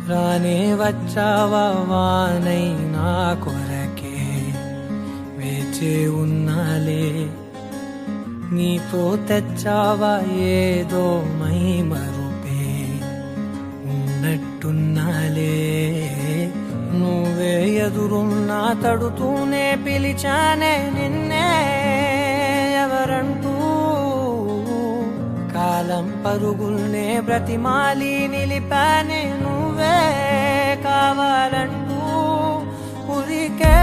రానే వచ్చావా వానై నా కొరకే వేచే ఉన్నాలే నీతో తెచ్చావా ఏదో మై మరుపే ఉన్నట్టున్నాలే నువ్వే ఎదురున్నా తడుతూనే పిలిచానే నిన్నే ఎవరంటూ కాలం పరుగుల్నే బ్రతిమాలి నిలిపానే నువ్వే కావాలంటూ ఉరికే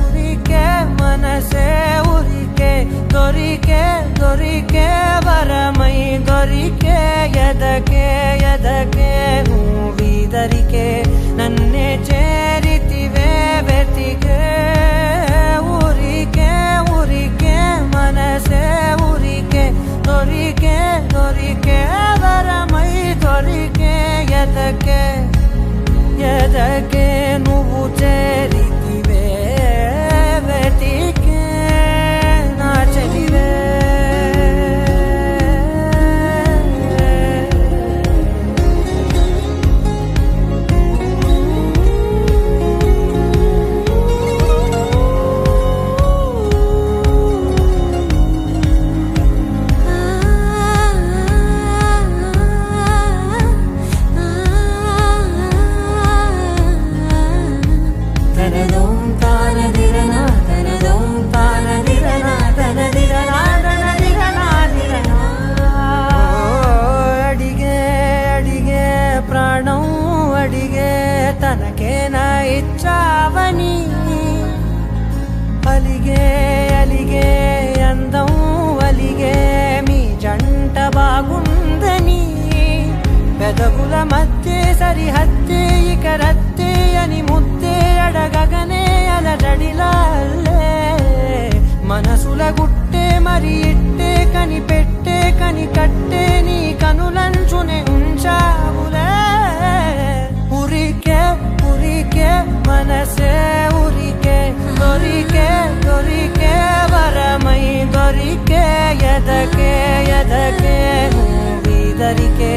ఉరికే మనసే ఉరికే దొరికే దొరికే వరమై దొరికే ఎదకే ఎదకే నువ్వీదరికే నన్నే చేరితివే వెతికే ఊరికే ఊరికే మనసే ఊరికే దొరికే దొరికే వరమై దొరికే ఎదకే ఎదకే నువ్వు చేరితివే వెతికే నా చెలివే తనకేనా ఇచ్చావని అలిగే అలిగే అందం అలిగే మీ జంట బాగుందని పెదవుల మధ్య సరిహద్దే ఇక రత్తే అని ముద్దే అడగగనే అలజడిలాలే మనసుల గుట్టే మరి ఇట్టే కనిపెట్టే కని కట్టే నీ కనులంచునే ఉంచావులే ఉరికే ఉరికే మనసే ఉరికే దొరికే దొరికే వరమై దొరికే ఎదకే ఎదకే నువ్వీదరికే